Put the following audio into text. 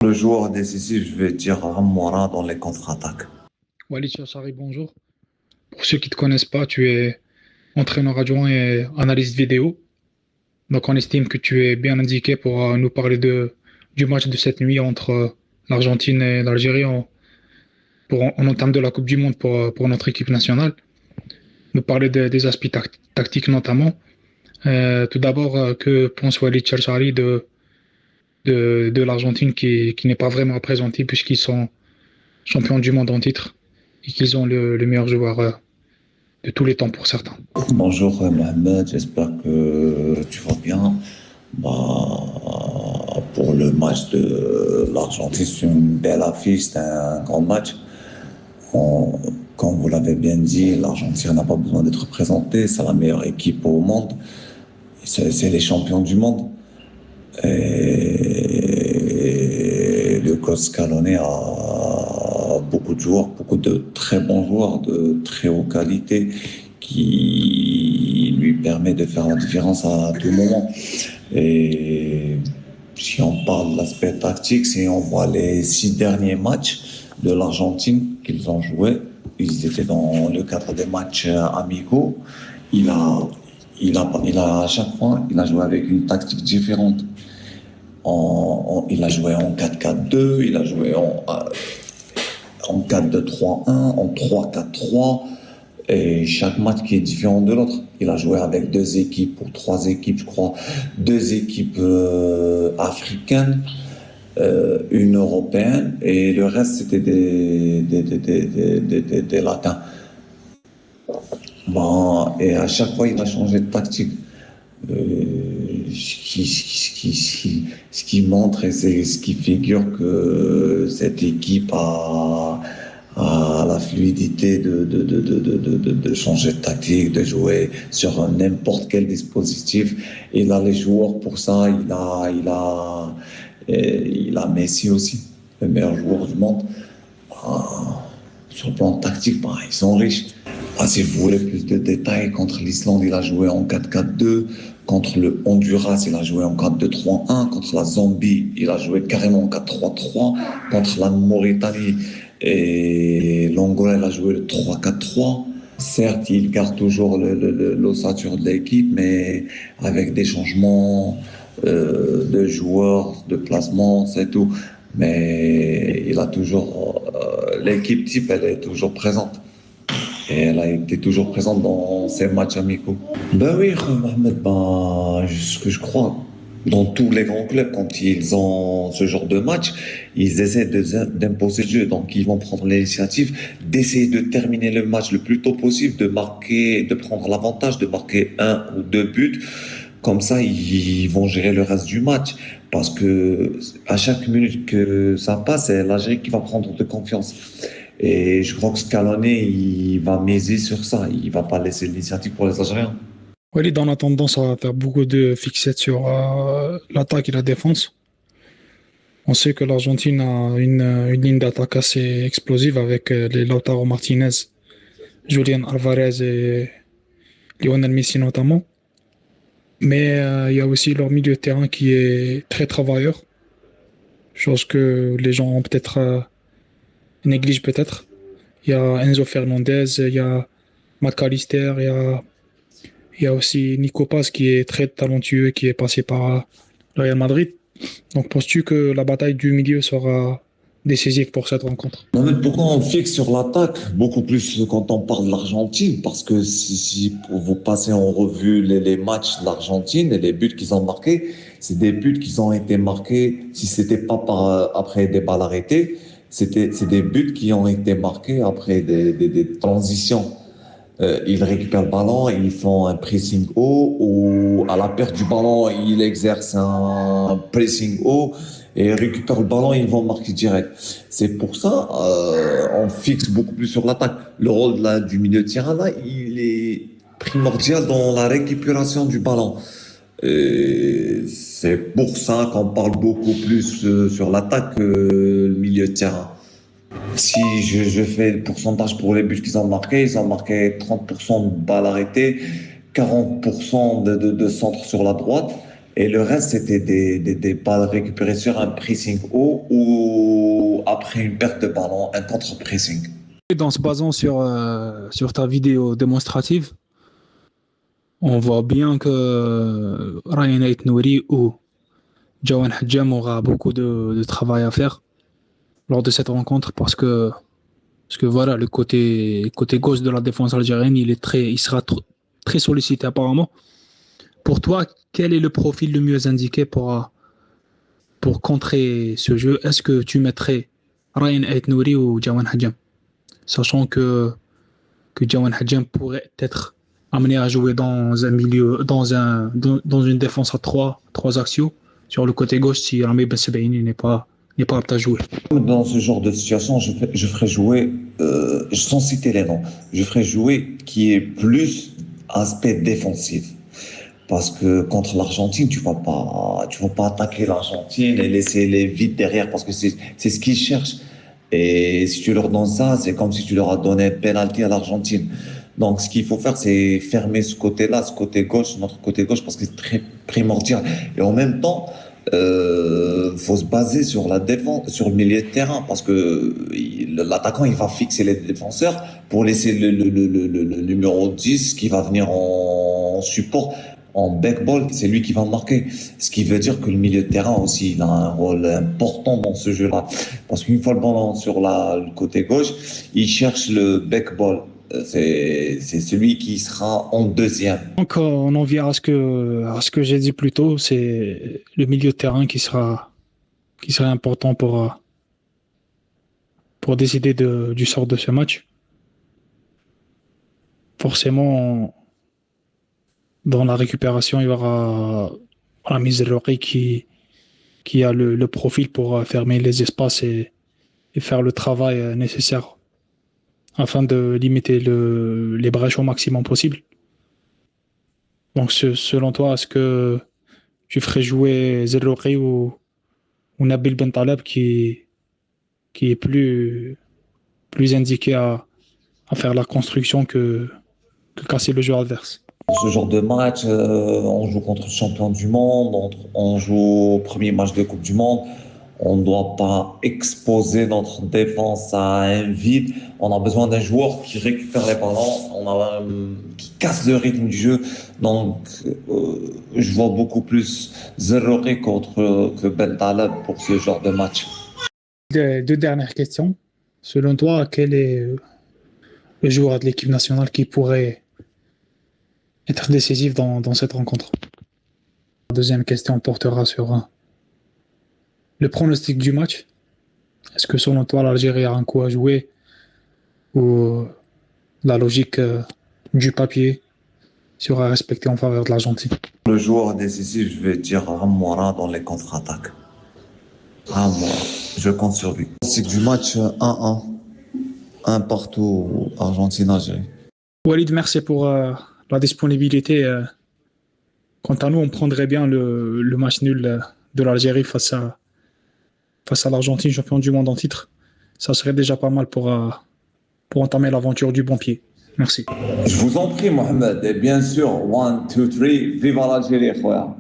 Le joueur décisif, je vais dire Ramora dans les contre-attaques. Walid Chassari, bonjour. Pour ceux qui ne te connaissent pas, tu es entraîneur adjoint et analyste vidéo. Donc, on estime que tu es bien indiqué pour nous parler du match de cette nuit entre l'Argentine et l'Algérie en entame de la Coupe du Monde pour notre équipe nationale. Nous parler des aspects tactiques notamment. Tout d'abord, que pense Walid Chassari de l'Argentine qui n'est pas vraiment représenté puisqu'ils sont champions du monde en titre et qu'ils ont le meilleur joueur de tous les temps pour certains. Bonjour Mohamed, j'espère que tu vas bien. Pour le match de l'Argentine, c'est une belle affiche, c'est un grand match. On- Comme vous l'avez bien dit, l'Argentine n'a pas besoin d'être présentée, c'est la meilleure équipe au monde. C'est les champions du monde. Et le coach Scaloni a beaucoup de joueurs, beaucoup de très bons joueurs de très haute qualité qui lui permet de faire la différence à tout moment. Et si on parle de l'aspect tactique, si on voit les 6 derniers matchs de l'Argentine qu'ils ont joués, ils étaient dans le cadre des matchs amicaux. Il a, à chaque fois, il a joué avec une tactique différente. Il a joué en 4-4-2, il a joué en 4-2-3-1, en 3-4-3, et chaque match qui est différent de l'autre. Il a joué avec 2 équipes ou 3 équipes, je crois, 2 équipes africaines, une européenne, et le reste c'était des latins. Bon, et à chaque fois, il a changé de tactique. Euh, ce qui montre et c'est ce qui figure que cette équipe a la fluidité de changer de tactique, de jouer sur n'importe quel dispositif. Il a les joueurs pour ça. Il a Messi aussi, le meilleur joueur du monde. Sur le plan tactique, ils sont riches. Si vous voulez plus de détails, contre l'Islande, il a joué en 4-4-2. Contre le Honduras, il a joué en 4-2-3-1. Contre la Zambie, il a joué carrément en 4-3-3. Contre la Mauritanie et l'Angola, il a joué le 3-4-3. Certes, il garde toujours l'ossature de l'équipe, mais avec des changements de joueurs, de placement, c'est tout. Mais il a toujours l'équipe type, elle est toujours présente. Et elle a été toujours présente dans ces matchs amicaux. Ben oui, Mohamed, ce que je crois, dans tous les grands clubs, quand ils ont ce genre de match, ils essaient d'imposer le jeu. Donc, ils vont prendre l'initiative d'essayer de terminer le match le plus tôt possible, de marquer, de prendre l'avantage, de marquer 1 ou 2 buts. Comme ça, ils vont gérer le reste du match. Parce que à chaque minute que ça passe, c'est l'Algérie qui va prendre de confiance. Et je crois que Scaloni, il va miser sur ça. Il va pas laisser l'initiative pour les Algériens. Walid, on a tendance à faire beaucoup de fixettes sur l'attaque et la défense. On sait que l'Argentine a une ligne d'attaque assez explosive avec les Lautaro Martinez, Julian Alvarez et Lionel Messi notamment. Mais il y a aussi leur milieu de terrain qui est très travailleur, chose que les gens ont peut-être négligent peut-être. Il y a Enzo Fernandez, il y a McAllister, il y a aussi Nico Paz qui est très talentueux, qui est passé par le Real Madrid. Donc penses-tu que la bataille du milieu sera décisive pour cette rencontre? Non, mais pourquoi on fixe sur l'attaque beaucoup plus quand on parle de l'Argentine? Parce que si vous passez en revue les matchs de l'Argentine et les buts qu'ils ont marqués, c'est des buts qui ont été marqués, si c'était pas après des balles arrêtées, c'est des buts qui ont été marqués après des transitions. Ils récupèrent le ballon, ils font un pressing haut ou à la perte du ballon, ils exercent un pressing haut et ils récupèrent le ballon et ils vont marquer direct. C'est pour ça on fixe beaucoup plus sur l'attaque. Le rôle du milieu de terrain, là, il est primordial dans la récupération du ballon. C'est pour ça qu'on parle beaucoup plus sur l'attaque que le milieu de terrain. Si je fais le pourcentage pour les buts qu'ils ont marqués, ils ont marqué 30% de balles arrêtées, 40% de centre sur la droite Et le reste, c'était des balles récupérées sur un pressing haut ou après une perte de ballon, un contre-pressing. Et en se basant sur ta vidéo démonstrative, on voit bien que Ryan Aït-Nouri ou Jawan Hadjam aura beaucoup de travail à faire lors de cette rencontre parce que voilà, côté gauche de la défense algérienne, il sera très sollicité apparemment. Pour toi, quel est le profil le mieux indiqué pour contrer ce jeu? Est-ce que tu mettrais Ryan Aït-Nouri ou Jawan Hadjam? Sachant que Jawan Hadjam pourrait être amené à jouer dans un milieu, dans une défense à trois axiaux sur le côté gauche si Rami Ben Sebaini n'est pas apte à jouer. Dans ce genre de situation, je ferais jouer, sans citer les noms, je ferais jouer qui est plus aspect défensif. Parce que contre l'Argentine, tu vas pas attaquer l'Argentine et laisser les vides derrière parce que c'est ce qu'ils cherchent. Et si tu leur donnes ça, c'est comme si tu leur as donné un penalty à l'Argentine. Donc, ce qu'il faut faire, c'est fermer ce côté-là, ce côté gauche, notre côté gauche, parce que c'est très primordial. Et en même temps, faut se baser sur la défense, sur le milieu de terrain, parce que l'attaquant, il va fixer les défenseurs pour laisser le numéro 10 qui va venir en support. En backball, c'est lui qui va marquer. Ce qui veut dire que le milieu de terrain aussi, il a un rôle important dans ce jeu-là. Parce qu'une fois le ballon sur le côté gauche, il cherche le backball. C'est celui qui sera en deuxième. Donc, on en vient à ce que j'ai dit plus tôt, c'est le milieu de terrain qui sera important pour décider du sort de ce match. Forcément, dans la récupération, il y aura Rami Zerrouri qui a le profil pour fermer les espaces et faire le travail nécessaire afin de limiter les brèches au maximum possible. Donc, selon toi, est-ce que tu ferais jouer Zerrouri ou Nabil Bentaleb qui est plus indiqué à faire la construction que casser le jeu adverse? Ce genre de match, on joue contre le champion du monde, on joue au premier match de Coupe du Monde. On ne doit pas exposer notre défense à un vide. On a besoin d'un joueur qui récupère les ballons, qui casse le rythme du jeu. Donc, je vois beaucoup plus Zerrouri que Bentaleb pour ce genre de match. Deux dernières questions. Selon toi, quel est le joueur de l'équipe nationale qui pourrait être décisif dans cette rencontre? La deuxième question portera sur le pronostic du match. Est-ce que selon toi, l'Algérie a un coup à jouer ou la logique du papier sera respectée en faveur de l'Argentine? Le joueur décisif, je vais dire Amoura dans les contre-attaques. Amoura, je compte sur lui. C'est du match 1-1. Un partout, Argentine-Algérie. Walid, merci pour la disponibilité. Quant à nous, on prendrait bien le match nul de l'Algérie face à l'Argentine, champion du monde en titre. Ça serait déjà pas mal pour entamer l'aventure du bon pied. Merci. Je vous en prie, Mohamed. Et bien sûr, 1, 2, 3, vive l'Algérie, frère.